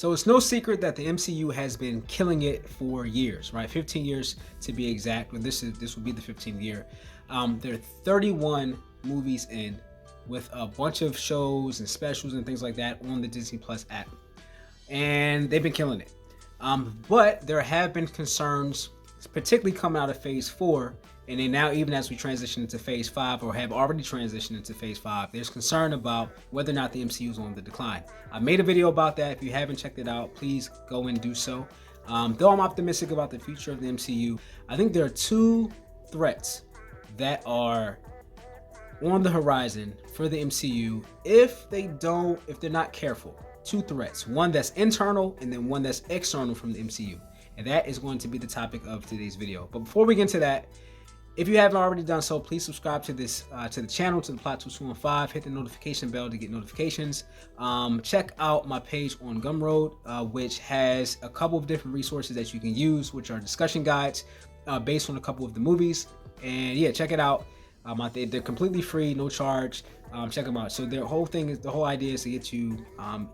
So it's no secret that the MCU has been killing it for years, right? 15 years to be exact. But this will be the 15th year. There are 31 movies in, with a bunch of shows and specials and things like that on the Disney Plus app, and they've been killing it. But there have been concerns, particularly coming out of Phase 4, and then now even as we transition into Phase 5, or have already transitioned into Phase 5, there's concern about whether or not the MCU is on the decline. I made a video about that. If you haven't checked it out, please go and do so. Though I'm optimistic about the future of the MCU, I think there are two threats that are on the horizon for the MCU if they're not careful. Two threats, one that's internal and then one that's external from the MCU. And that is going to be the topic of today's video. But before we get into that, if you haven't already done so, please subscribe to this to the channel, to the Plot 215. Hit the notification bell to get notifications. Check out my page on Gumroad, which has a couple of different resources that you can use, which are discussion guides based on a couple of the movies. And yeah, check it out. They're completely free, no charge. Check them out. So the whole idea is to get you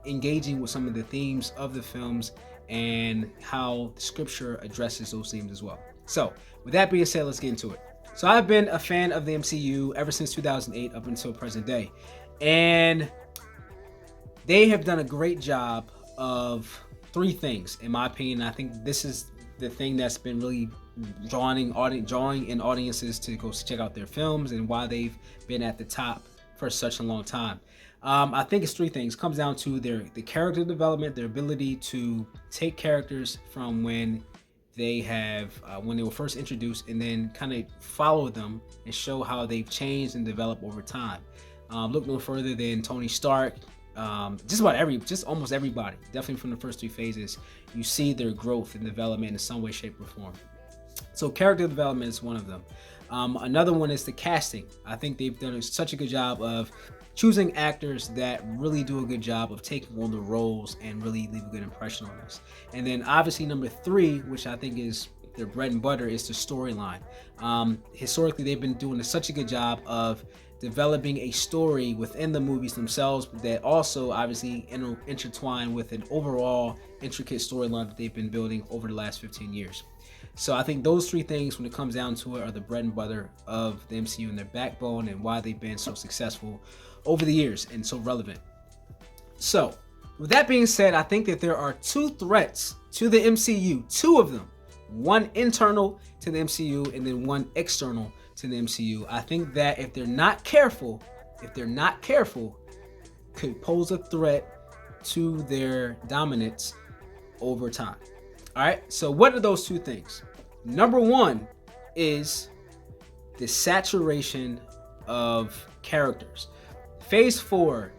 engaging with some of the themes of the films and how scripture addresses those themes as well. So with that being said, let's get into it. So I've been a fan of the MCU ever since 2008 up until present day, and they have done a great job of three things, in my opinion. I think this is the thing that's been really drawing in audiences to go check out their films, and why they've been at the top for such a long time. I think it's three things. It comes down to the character development, their ability to take characters from when they were first introduced, and then kind of follow them and show how they've changed and developed over time. Look no further than Tony Stark. Just almost everybody, definitely from the first three phases, you see their growth and development in some way, shape, or form. So character development is one of them. Another one is the casting. I think they've done such a good job of choosing actors that really do a good job of taking on the roles and really leave a good impression on us. And then obviously number three, which I think is their bread and butter, is the storyline. Historically, they've been doing such a good job of developing a story within the movies themselves that also obviously intertwine with an overall intricate storyline that they've been building over the last 15 years. So I think those three things, when it comes down to it, are the bread and butter of the MCU and their backbone, and why they've been so successful over the years and so relevant. So with that being said, I think that there are two threats to the MCU, two of them, one internal to the MCU and then one external to the MCU. I think that if they're not careful, could pose a threat to their dominance over time. All right, so what are those two things? Number one is the saturation of characters. Phase 4,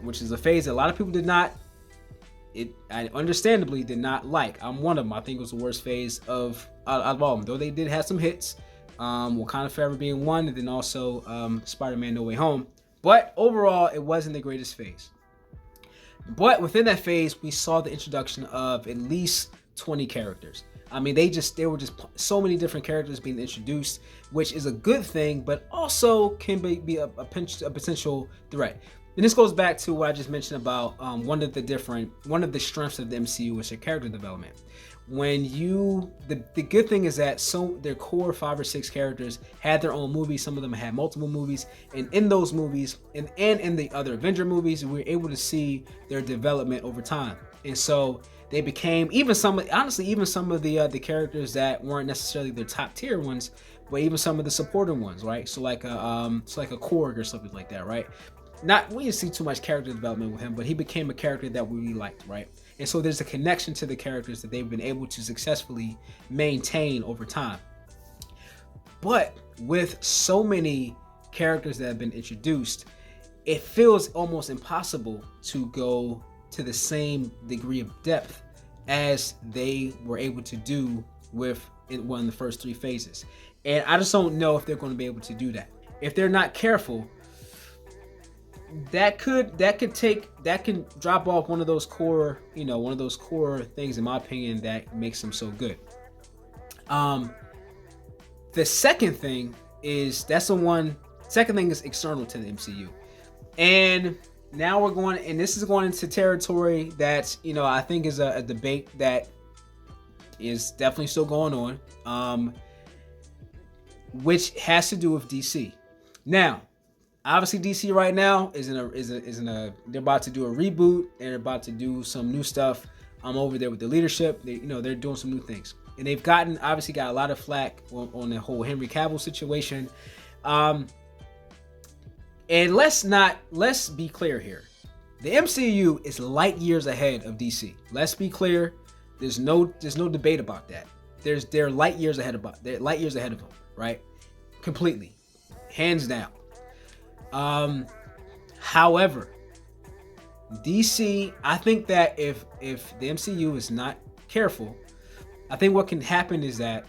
which is a phase that a lot of people I understandably did not like. I'm one of them. I think it was the worst phase out of all of them, though they did have some hits. Wakanda Forever being one, and then also Spider-Man No Way Home. But overall, it wasn't the greatest phase. But within that phase, we saw the introduction of at least 20 characters. I mean, there were just so many different characters being introduced, which is a good thing, but also can be a potential threat. And this goes back to what I just mentioned about one of the strengths of the MCU is their character development. The good thing is that their core 5 or 6 characters had their own movies. Some of them had multiple movies, and in those movies and in the other Avenger movies, we were able to see their development over time. And so they became even some of the characters that weren't necessarily their top tier ones, but even some of the supporting ones, right? So like a Korg or something like that, right? We didn't see too much character development with him, but he became a character that we really liked, right? And so there's a connection to the characters that they've been able to successfully maintain over time. But with so many characters that have been introduced, it feels almost impossible to go to the same degree of depth as they were able to do with one of the first 3 phases. And I just don't know if they're going to be able to do that. If they're not careful, that can drop off one of those core things, in my opinion, that makes them so good. The second thing is external to the MCU. And now we're going, and this is going into territory that, you know, I think is a debate that is definitely still going on, which has to do with DC. Now, obviously, DC right now is in a they're about to do a reboot. They're about to do some new stuff. I'm over there with the leadership. They're doing some new things, and they've obviously got a lot of flack on the whole Henry Cavill situation. And let's be clear here. The MCU is light years ahead of DC. Let's be clear. There's no debate about that. They're light years ahead of them, right? Completely, hands down. However, DC, I think that if the MCU is not careful, I think what can happen is that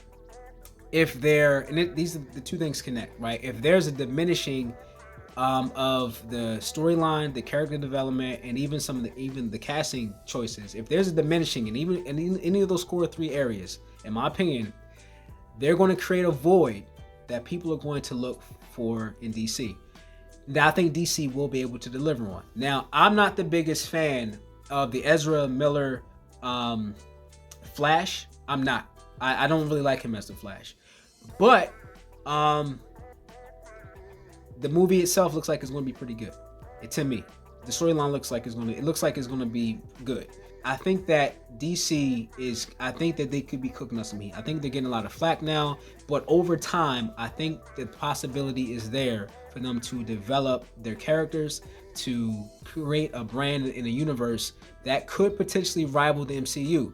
if these are the two things connect, right? If there's a diminishing of the storyline, the character development, and even the casting choices, if there's a diminishing in any of those core three areas, in my opinion, they're going to create a void that people are going to look for in DC. That I think DC will be able to deliver on. Now, I'm not the biggest fan of the Ezra Miller Flash. I'm not. I don't really like him as the Flash. But the movie itself looks like it's going to be pretty good. To me, the storyline looks like it's going to be good. I think that DC I think that they could be cooking up some heat. I think they're getting a lot of flack now, but over time, I think the possibility is there for them to develop their characters, to create a brand in a universe that could potentially rival the MCU.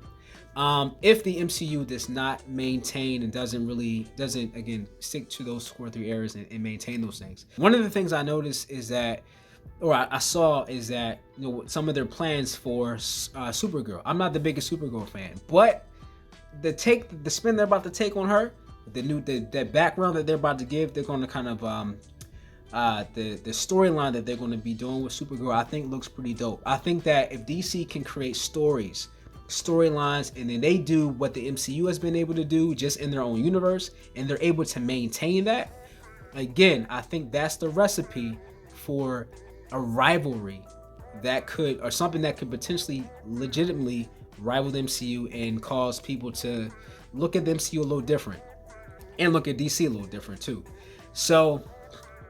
If the MCU does not maintain and doesn't again stick to those core three areas and maintain those things. One of the things I noticed is that, or I saw, is that, you know, some of their plans for Supergirl. I'm not the biggest Supergirl fan, but the spin they're about to take on her, the background that they're about to give, they're going to kind of the storyline that they're going to be doing with Supergirl, I think looks pretty dope. I think that if DC can create storylines, and then they do what the MCU has been able to do just in their own universe, and they're able to maintain that, again, I think that's the recipe for a rivalry or something that could potentially legitimately rival the MCU and cause people to look at the MCU a little different and look at DC a little different too. So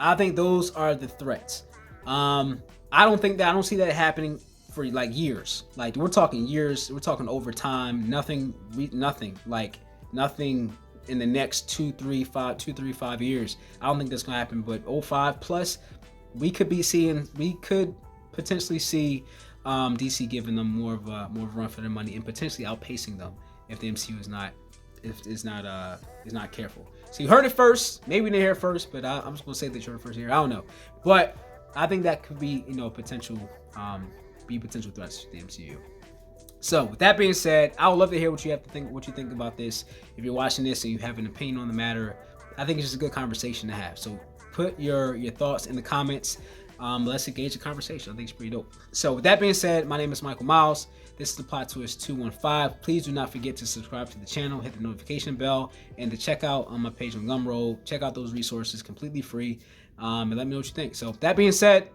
I think those are the threats. I don't see that happening for like years. Like we're talking years, we're talking over time. Nothing in the next 2-3-5 years. I don't think that's gonna happen. But 05 plus, we could potentially see DC giving them more of a run for their money and potentially outpacing them if the MCU is not careful. So you heard it first. Maybe we didn't hear it first, but I'm just gonna say that you heard it first here. I don't know, but I think that could be potential threats to the MCU. So with that being said, I would love to hear what you think about this. If you're watching this and you have an opinion on the matter, I think it's just a good conversation to have. So put your thoughts in the comments. Let's engage the conversation. I think it's pretty dope. So with that being said, my name is Michael Miles. This is the Plot Twist 215. Please do not forget to subscribe to the channel, hit the notification bell, and to check out my page on Gumroad. Check out those resources completely free, and let me know what you think. So with that being said,